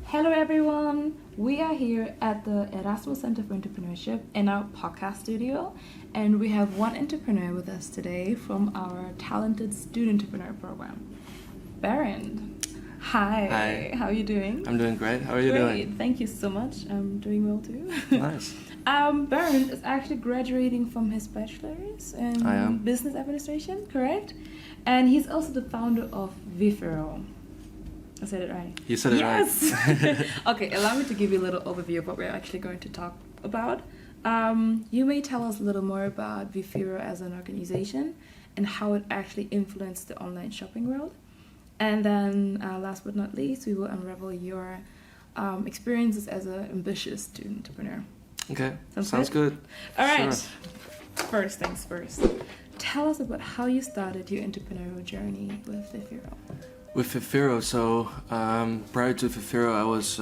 Hello everyone! We are here at the Erasmus Center for Entrepreneurship in our podcast studio, and we have one entrepreneur with us today from our talented student entrepreneur program, Berend. Hi. Hi. How are you doing? I'm doing great. How are you doing? Thank you so much. I'm doing well too. Nice. Berend is actually graduating from his bachelor's in business administration, correct? And he's also the founder of Vifiro. I said it right. You said it right. Okay, allow me to give you a little overview of what we're actually going to talk about. You may tell us a little more about Vifiro as an organization and how it actually influenced the online shopping world. And then, last but not least, we will unravel your experiences as an ambitious student entrepreneur. Okay, sounds good. All right. Sure. First things first. Tell us about how you started your entrepreneurial journey with Vifiro. With Vifiro, so prior to Vifiro, I was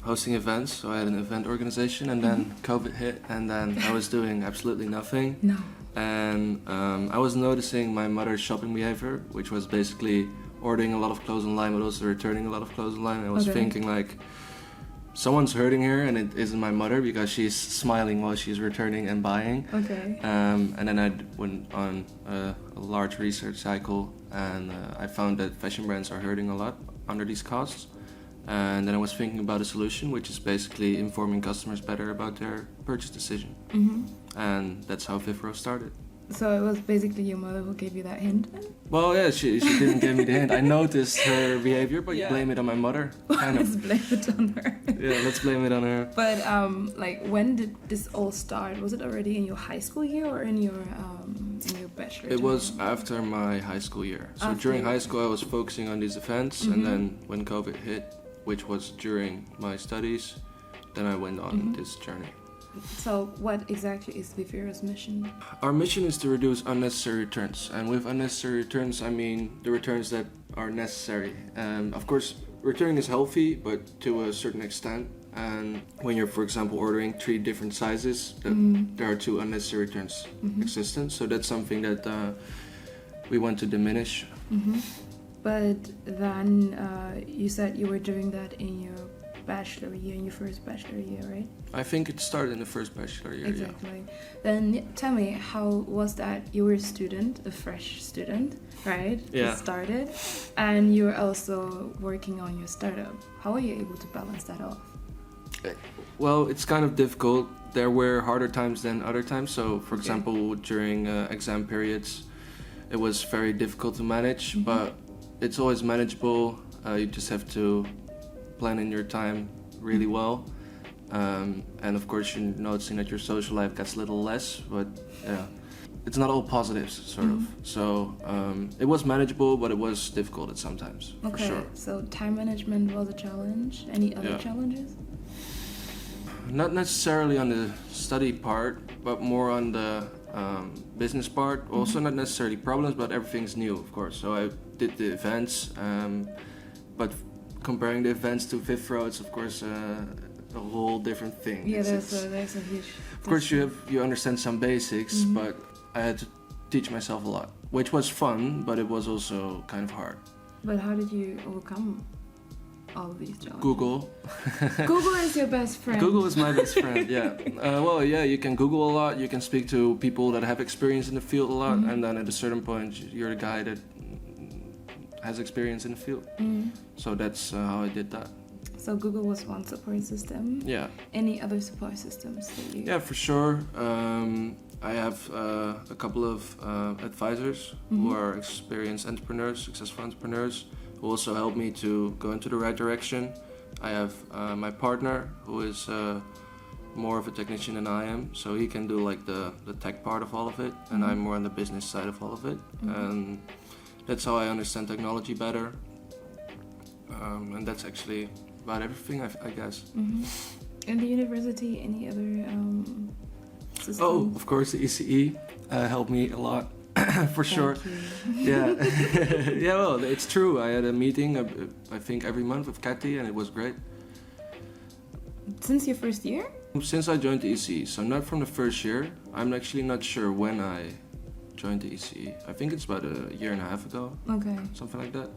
hosting events. So I had an event organization, and then COVID hit, and then I was doing absolutely nothing. No. And I was noticing my mother's shopping behavior, which was basically ordering a lot of clothes online, but also returning a lot of clothes online. And I was thinking like, someone's hurting her, and it isn't my mother because she's smiling while she's returning and buying. Okay. And then I went on a large research cycle, and I found that fashion brands are hurting a lot under these costs. And then I was thinking about a solution, which is basically informing customers better about their purchase decision. Mm-hmm. And that's how Vifiro started. So it was basically your mother who gave you that hint? Well, yeah, she didn't give me the hint. I noticed her behavior, but you blame it on my mother. Let's blame it on her. Yeah, let's blame it on her. But when did this all start? Was it already in your high school year or in your bachelor? It was after my high school year. So during high school, I was focusing on these events, and then when COVID hit, which was during my studies, then I went on this journey. So what exactly is Vifiro's mission? Our mission is to reduce unnecessary returns. And with unnecessary returns, I mean the returns that are necessary. And of course, returning is healthy, but to a certain extent. And when you're, for example, ordering 3 different sizes, there are 2 unnecessary returns existent. So that's something that we want to diminish. But then you said you were doing that in your bachelor year, in your first bachelor year, right? I think it started in the first bachelor year. Exactly. Yeah. Then tell me, how was that? You were a student, a fresh student, right? Yeah. You started, and you were also working on your startup. How are you able to balance that off? Well, it's kind of difficult. There were harder times than other times. So, for example, during exam periods, it was very difficult to manage, but it's always manageable. You just have to plan in your time really well, and of course you're noticing that your social life gets a little less, but yeah, it's not all positives sort of. So it was manageable, but it was difficult at sometimes. For sure. So time management was a challenge. Any other challenges? Not necessarily on the study part, but more on the business part. Also not necessarily problems, but everything's new, of course. So I did the events, but comparing the events to Vifiro, it's of course a whole different thing. Yeah, there's a huge. Of course, you understand some basics, but I had to teach myself a lot, which was fun, but it was also kind of hard. But how did you overcome all of these challenges? Google. Google is your best friend. Google is my best friend. Yeah. You can Google a lot. You can speak to people that have experience in the field a lot, and then at a certain point, you're the guy that has experience in the field. So that's how I did that. So Google was one support system. Yeah. Any other support systems that you? Yeah, for sure. I have a couple of advisors who are experienced entrepreneurs, successful entrepreneurs, who also help me to go into the right direction. I have my partner who is more of a technician than I am, so he can do like the tech part of all of it, and I'm more on the business side of all of it. And that's how I understand technology better. And that's actually about everything, I guess. In the university, any other systems? Oh, of course, the ECE helped me a lot, for sure. Yeah, yeah. Well, it's true. I had a meeting, I think every month with Kathy, and it was great. Since your first year? Since I joined the ECE, so not from the first year. I'm actually not sure when I joined the ECE. I think it's about a year and a half ago. Okay. Something like that.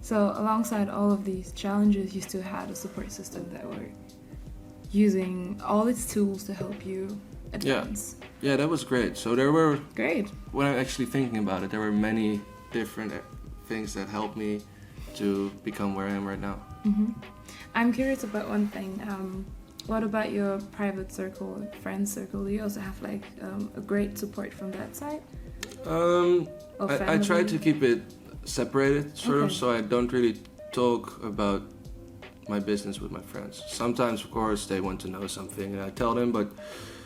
So alongside all of these challenges, you still had a support system that were using all its tools to help you advance. Yeah, that was great. So there were... Great. When I'm actually thinking about it, there were many different things that helped me to become where I am right now. Mm-hmm. I'm curious about one thing. What about your private circle, friend circle? Do you also have like a great support from that side? I try to keep it separated, sort of, so I don't really talk about my business with my friends. Sometimes, of course, they want to know something and I tell them, but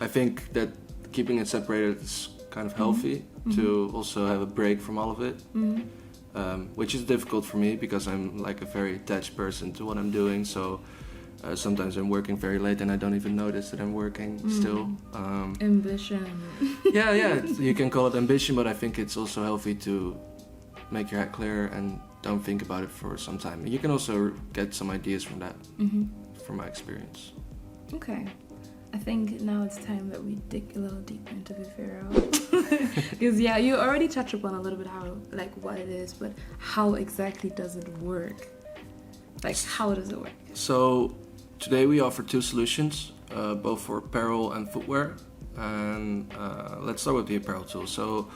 I think that keeping it separated is kind of healthy to also have a break from all of it, which is difficult for me because I'm like a very attached person to what I'm doing, so sometimes I'm working very late and I don't even notice that I'm working still. Ambition. Yeah, you can call it ambition, but I think it's also healthy to make your head clear and don't think about it for some time. You can also get some ideas from that, from my experience. Okay. I think now it's time that we dig a little deeper into Vifiro. Because you already touched upon a little bit how, like, what it is, but how exactly does it work? Like, how does it work? So today we offer two solutions, both for apparel and footwear. And let's start with the apparel tool. So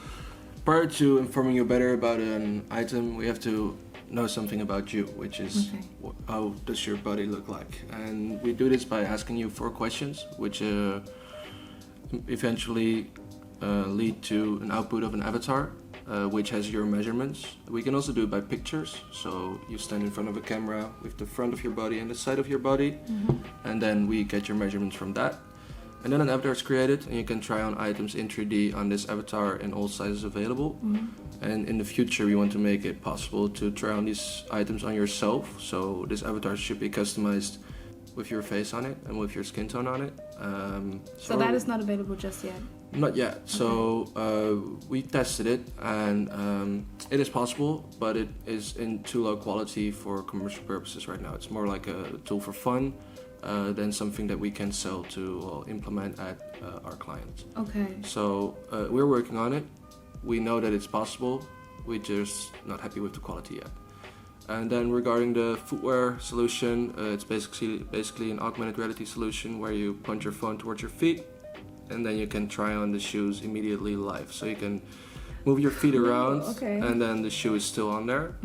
prior to informing you better about an item, we have to know something about you, which is how does your body look like. And we do this by asking you 4 questions, which eventually lead to an output of an avatar, which has your measurements. We can also do it by pictures, so you stand in front of a camera with the front of your body and the side of your body, and then we get your measurements from that. And then an avatar is created, and you can try on items in 3D on this avatar in all sizes available. And in the future, we want to make it possible to try on these items on yourself. So this avatar should be customized with your face on it and with your skin tone on it. So that is not available just yet? Not yet. So we tested it, and it is possible, but it is in too low quality for commercial purposes right now. It's more like a tool for fun. Than something that we can sell to implement at our clients. Okay. So we're working on it. We know that it's possible. We're just not happy with the quality yet. And then regarding the footwear solution, it's basically an augmented reality solution where you point your phone towards your feet, and then you can try on the shoes immediately live. So you can move your feet around, and then the shoe is still on there.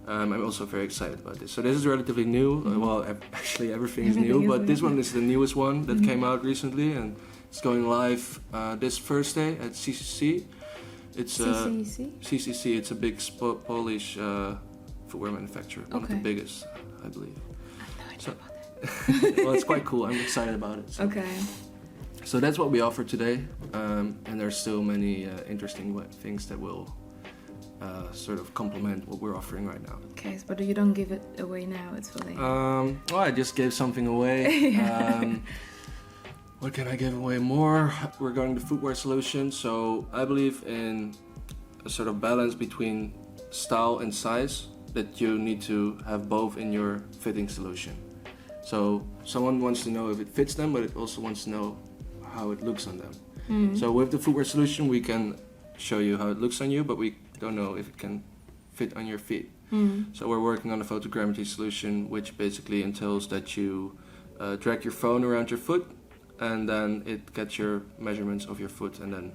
I'm also very excited about this. So this is relatively new. Well, actually everything is new, but this one is the newest one that came out recently, and it's going live this Thursday at CCC. It's CCC. It's a big Polish footwear manufacturer, one of the biggest, I believe. So, well, it's quite cool. I'm excited about it. So. So that's what we offer today, and there's still many interesting things that will sort of complement what we're offering right now. Okay, but you don't give it away now, it's fully... Well, I just gave something away. What can I give away more? We're going to footwear solution, so I believe in a sort of balance between style and size, that you need to have both in your fitting solution. So someone wants to know if it fits them, but it also wants to know how it looks on them. So with the footwear solution, we can show you how it looks on you, but we don't know if it can fit on your feet. So we're working on a photogrammetry solution, which basically entails that you drag your phone around your foot, and then it gets your measurements of your foot, and then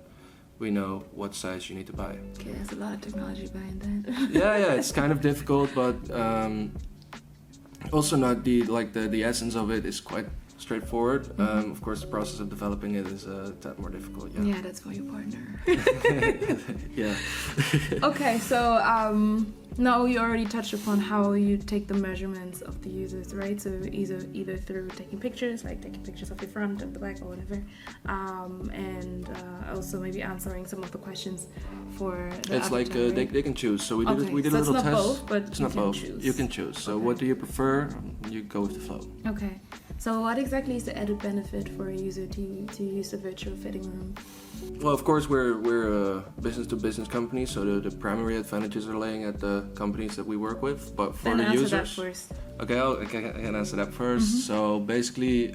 we know what size you need to buy. Okay, there's a lot of technology behind that. yeah, it's kind of difficult, but also not the essence of it is quite straightforward. Of course, the process of developing it is a tad more difficult. Yeah, that's for your partner. Yeah. Okay, so now you already touched upon how you take the measurements of the users, right? So either through taking pictures, like taking pictures of your front and the back or whatever, and also maybe answering some of the questions for the It's like right? they can choose. So we did a little test. Both, but it's not both. Choose. You can choose. So what do you prefer? You go with the flow. Okay. So what exactly is the added benefit for a user to use the virtual fitting room? Well, of course, we're a business-to-business company, so the primary advantages are laying at the companies that we work with. But for the users, that first. Okay, I can answer that first. So basically,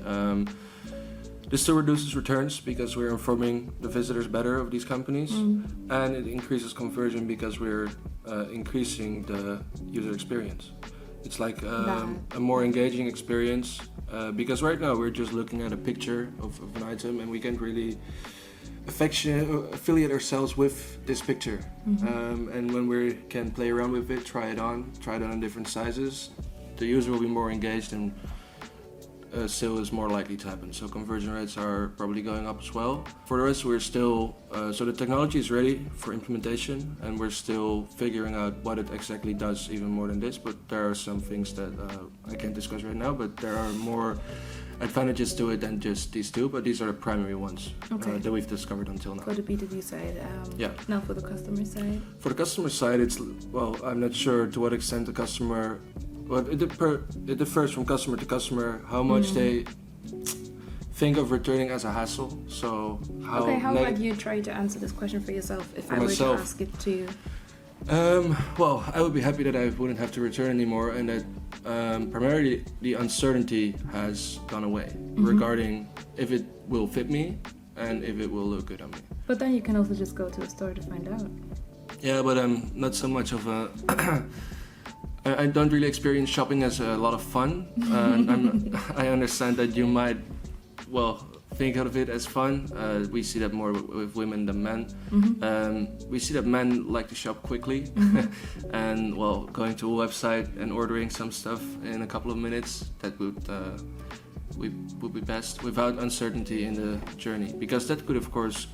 This still reduces returns because we're informing the visitors better of these companies, and it increases conversion because we're increasing the user experience. It's like a more engaging experience because right now we're just looking at a picture of an item and we can't really affiliate ourselves with this picture. And when we can play around with it, try it on in different sizes, the user will be more engaged and sale is more likely to happen. So conversion rates are probably going up as well. For the rest, we're still, so the technology is ready for implementation and we're still figuring out what it exactly does even more than this, but there are some things that I can't discuss right now, but there are more advantages to it than just these two, but these are the primary ones that we've discovered until now. For the B2B side, now for the customer side? For the customer side, it's, well, I'm not sure to what extent the customer, well, it differs from customer to customer, how much they think of returning as a hassle. So how about you try to answer this question for yourself if I were to ask it to you? Well, I would be happy that I wouldn't have to return anymore and that primarily the uncertainty has gone away regarding if it will fit me and if it will look good on me. But then you can also just go to a store to find out. Yeah, but I'm not so much of a... I don't really experience shopping as a lot of fun. I understand that you might, well, think of it as fun. We see that more with women than men. We see that men like to shop quickly and, well, going to a website and ordering some stuff in a couple of minutes, that would be best without uncertainty in the journey, because that could of course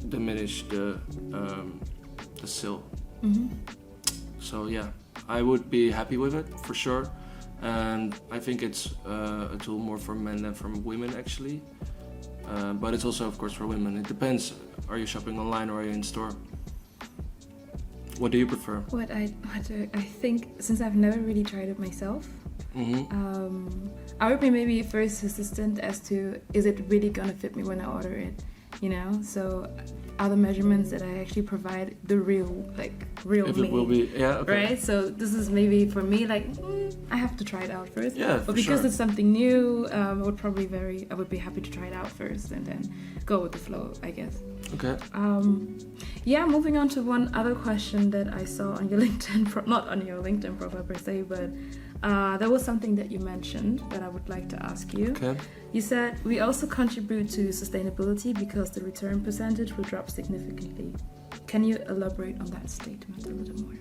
diminish the sale. So yeah, I would be happy with it for sure, and I think it's a tool more for men than for women actually. But it's also, of course, for women. It depends. Are you shopping online or are you in store? What do you prefer? What I think, since I've never really tried it myself, I would be maybe first hesitant as to, is it really gonna fit me when I order it? You know, so are the measurements that I actually provide the real if me? It will be, yeah, okay. Right? So this is maybe for me like, I have to try it out first. Yeah, but because it's something new, I would be happy to try it out first and then go with the flow, I guess. Okay. Moving on to one other question that I saw on your LinkedIn, not on your LinkedIn profile per se, but there was something that you mentioned that I would like to ask you. Okay. You said, we also contribute to sustainability because the return percentage will drop significantly. Can you elaborate on that statement a little more?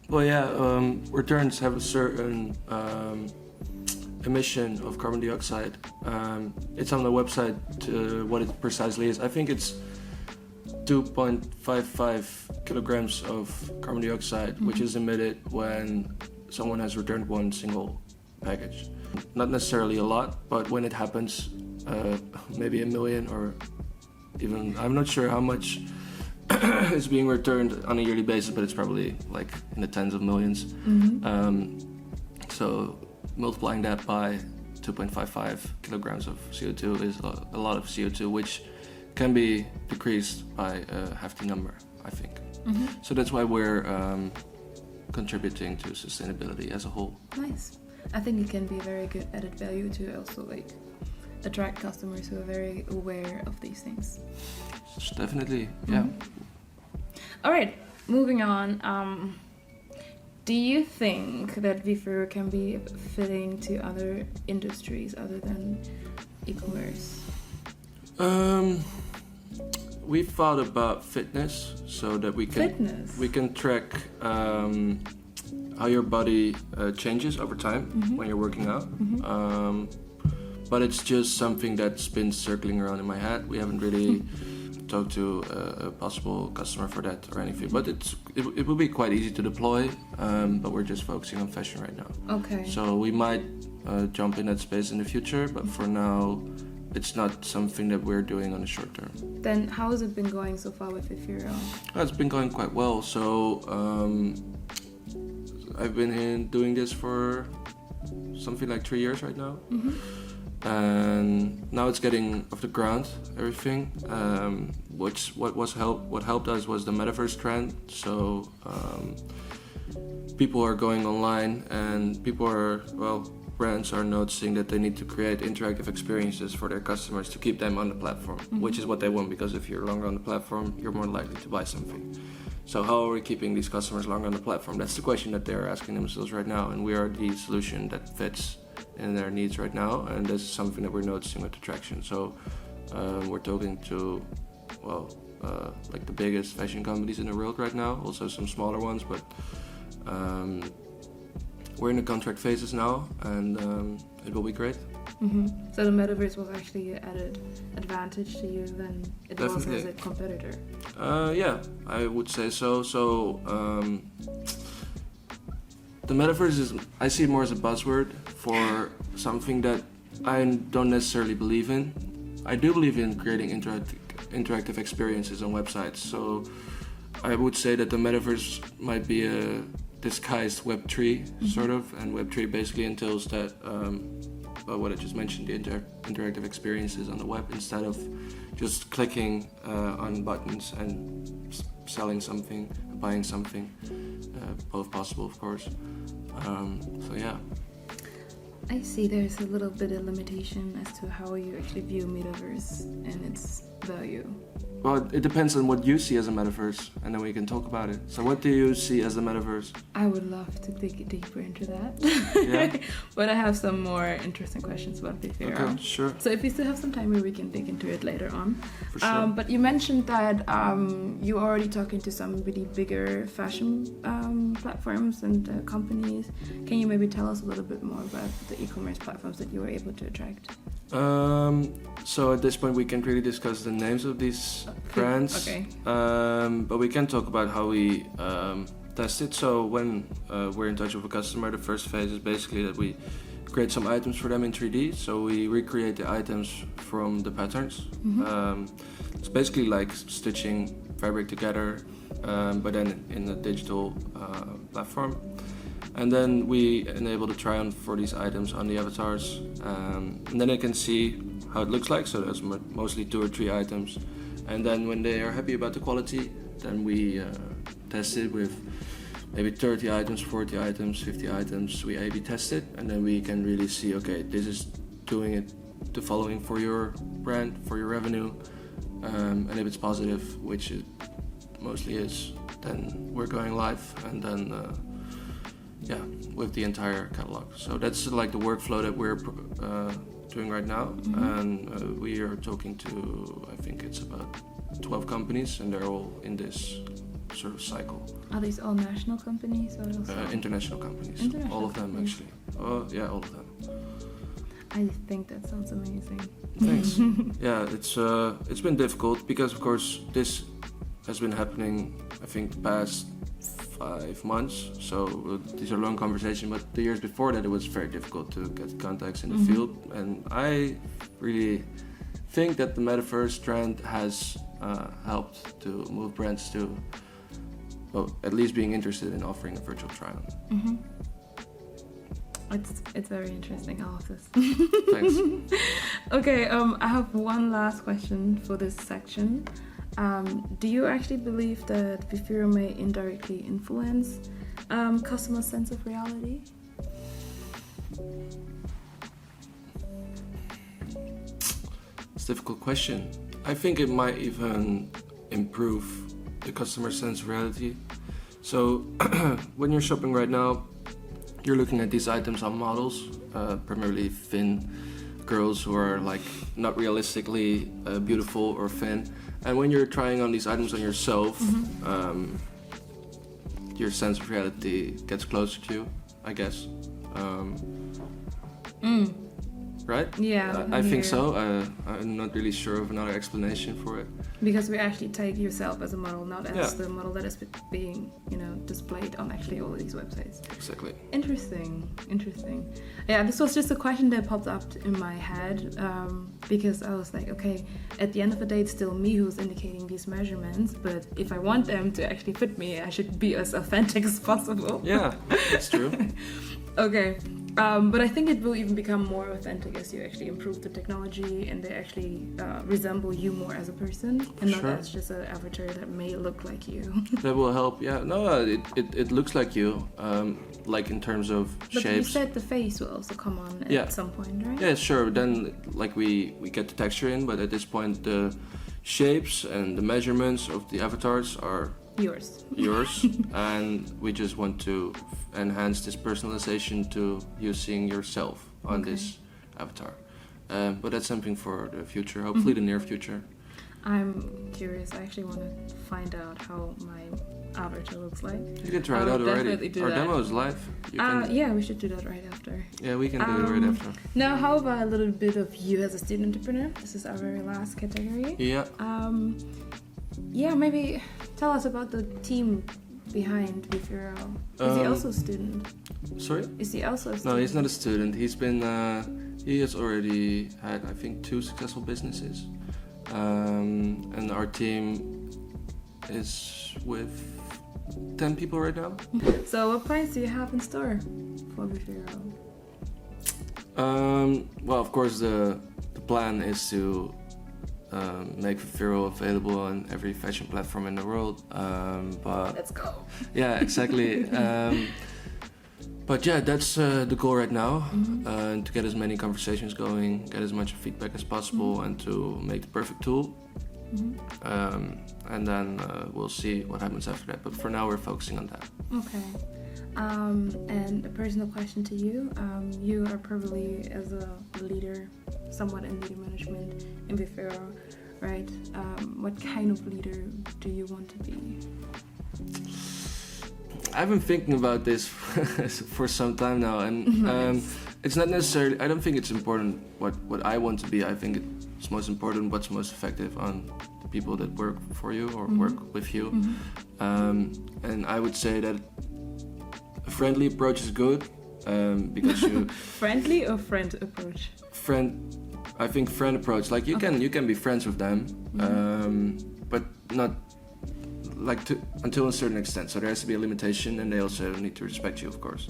Well, yeah, returns have a certain emission of carbon dioxide. It's on the website what it precisely is. I think it's 2.55 kilograms of carbon dioxide, which is emitted when someone has returned one single package. Not necessarily a lot, but when it happens, maybe 1 million or even, I'm not sure how much is being returned on a yearly basis, but it's probably like in the tens of millions. So multiplying that by 2.55 kilograms of CO2 is a lot of CO2, which can be decreased by a hefty number, I think. So that's why we're contributing to sustainability as a whole. Nice. I think it can be a very good added value to also attract customers who are very aware of these things. Definitely, yeah. All right, moving on. Do you think that Vifiro can be fitting to other industries other than e-commerce? We thought about fitness, so that we can track how your body changes over time when you're working out. But it's just something that's been circling around in my head. We haven't really talked to a possible customer for that or anything. But it will be quite easy to deploy. But we're just focusing on fashion right now. Okay. So we might jump in that space in the future, but for now, it's not something that we're doing on the short term. Then how has it been going so far with Vifiro? It's been going quite well. So I've been doing this for something like 3 years right now. And now it's getting off the ground, everything. What helped us was the metaverse trend. So people are going online and people are, well, brands are noticing that they need to create interactive experiences for their customers to keep them on the platform, which is what they want, because if you're longer on the platform, you're more likely to buy something. So how are we keeping these customers longer on the platform? That's the question that they're asking themselves right now, and we are the solution that fits in their needs right now, and this is something that we're noticing with the traction. So we're talking to, like the biggest fashion companies in the world right now, also some smaller ones, but we're in the contract phases now, and it will be great. So the metaverse was actually an added advantage to you than it was as a competitor? Yeah, I would say so. So the metaverse I see it more as a buzzword for something that I don't necessarily believe in. I do believe in creating interactive experiences on websites. So I would say that the metaverse might be a disguised Web3 sort of, and Web3 basically entails that what I just mentioned, the interactive experiences on the web, instead of just clicking on buttons and selling something, buying something, both possible of course. So yeah. I see there's a little bit of limitation as to how you actually view metaverse and its value. Well, it depends on what you see as a metaverse, and then we can talk about it. So what do you see as a metaverse? I would love to dig deeper into that. Yeah. But I have some more interesting questions about Vifiro. Okay, sure. So if we still have some time, we can dig into it later on. For sure. But you mentioned that you're already talking to some really bigger fashion platforms and companies. Can you maybe tell us a little bit more about the e-commerce platforms that you were able to attract? So at this point we can't really discuss the names of these brands. Okay. But we can talk about how we test it. So when we're in touch with a customer, the first phase is basically that we create some items for them in 3D. So we recreate the items from the patterns. It's basically like stitching fabric together, but then in a digital platform. And then we enable the try-on for these items on the avatars, and then they can see how it looks like. So there's mostly 2 or 3 items, and then when they are happy about the quality, then we test it with maybe 30 items, 40 items, 50 items. We A/B test it, and then we can really see, okay, this is doing it the following for your brand, for your revenue, and if it's positive, which it mostly is, then we're going live, and then with the entire catalog. So that's like the workflow that we're doing right now, and we are talking to, I think it's about 12 companies, and they're all in this sort of cycle. Are these all national companies or also? International companies. All of them actually. Yeah, all of them. I think that sounds amazing. Thanks. Yeah, it's been difficult because of course this has been happening, I think, the past 5 months. So these are long conversations, but the years before that it was very difficult to get contacts in the field. And I really think that the metaverse trend has helped to move brands to, well, at least being interested in offering a virtual try-on. It's very interesting, all of this. Thanks. Okay, I have one last question for this section. Do you actually believe that Vifiro may indirectly influence customer sense of reality? It's a difficult question. I think it might even improve the customer sense of reality. So when you're shopping right now, you're looking at these items on models, primarily thin girls who are like not realistically beautiful or thin. And when you're trying on these items on yourself, your sense of reality gets closer to you, I guess. Right? Yeah. I think so. I'm not really sure of another explanation for it. Because we actually take yourself as a model, not as the model that is being, displayed on actually all of these websites. Exactly. Interesting. Yeah, this was just a question that popped up in my head because I was like, okay, at the end of the day, it's still me who's indicating these measurements, but if I want them to actually fit me, I should be as authentic as possible. Yeah, that's true. Okay. But I think it will even become more authentic as you actually improve the technology and they actually resemble you more as a person and not as just an avatar that may look like you. That will help. Yeah, no, it looks like you, like in terms of but shapes. You said the face will also come on at some point, right? Yeah, sure. Then like we get the texture in, but at this point the shapes and the measurements of the avatars are yours, and we just want to enhance this personalization to you seeing yourself on this avatar. But that's something for the future, hopefully the near future. I'm curious. I actually want to find out how my avatar looks like. You can try it out already. Our demo is live. Yeah, we should do that right after. Yeah, we can do it right after. Now, how about a little bit of you as a student entrepreneur? This is our very last category. Yeah. Yeah, maybe tell us about the team behind Vifiro. Is he also a student? Sorry? Is he also a student? No, he's not a student. He's been, he has already had, I think, 2 successful businesses. And our team is with 10 people right now. So what plans do you have in store for Vifiro? Well, of course, the plan is to make Vifiro available on every fashion platform in the world. But let's go. Yeah, exactly. But yeah, that's the goal right now. To get as many conversations going, get as much feedback as possible, and to make the perfect tool. And then we'll see what happens after that. But for now, we're focusing on that. Okay. And a personal question to you. You are probably, as a leader, somewhat in leader management in Vifiro, right? What kind of leader do you want to be? I've been thinking about this for some time now, and it's not necessarily. I don't think it's important what I want to be. I think it's most important what's most effective on the people that work for you or work with you. And I would say that a friendly approach is good because you friendly or friend approach. I think friend approach. Like you can be friends with them, but not. Until a certain extent, so there has to be a limitation, and they also need to respect you, of course.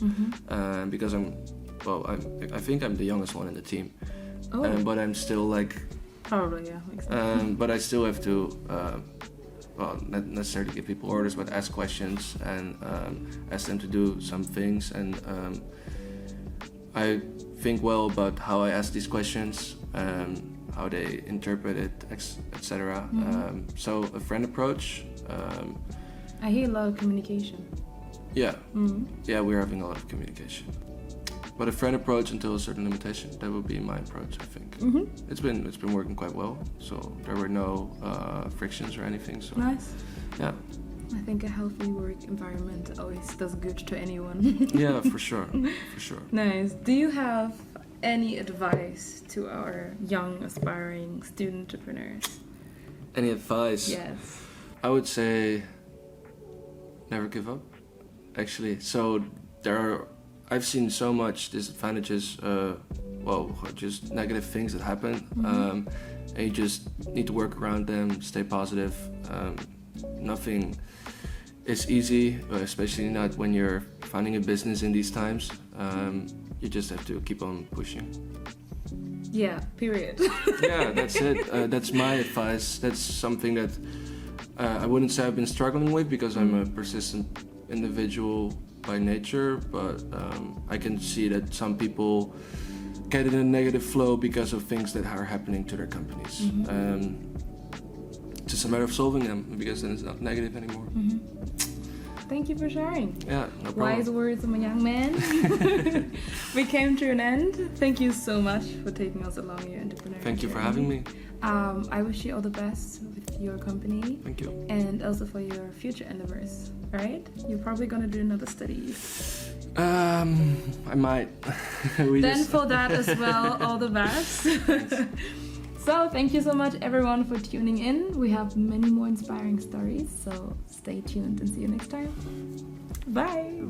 Because I think I'm the youngest one in the team, but I'm still like probably exactly. But I still have to not necessarily give people orders, but ask questions and ask them to do some things, and I think well about how I ask these questions, how they interpret it, etc. So a friend approach. I hear a lot of communication. Yeah, yeah, we're having a lot of communication. But a friend approach until a certain limitation. That would be my approach, I think. It's been working quite well. So there were no frictions or anything. So nice. Yeah. I think a healthy work environment always does good to anyone. Yeah, for sure, for sure. Nice. Do you have any advice to our young aspiring student entrepreneurs? Any advice? Yes. I would say never give up, actually. So I've seen so much disadvantages, just negative things that happen, and you just need to work around them, stay positive. Nothing is easy, especially not when you're founding a business in these times. You just have to keep on pushing. Yeah, period. Yeah, that's it. That's my advice. That's something that I wouldn't say I've been struggling with because I'm a persistent individual by nature, but I can see that some people get in a negative flow because of things that are happening to their companies. It's just a matter of solving them because then it's not negative anymore. Thank you for sharing. Yeah, no problem. Wise words of a young man. We came to an end. Thank you so much for taking us along your entrepreneurial Thank you for journey. having me. I wish you all the best with your company. Thank you. And also for your future endeavors, right? You're probably going to do another study. I might. For that as well, all the best. So thank you so much everyone for tuning in. We have many more inspiring stories, so stay tuned and see you next time. Bye.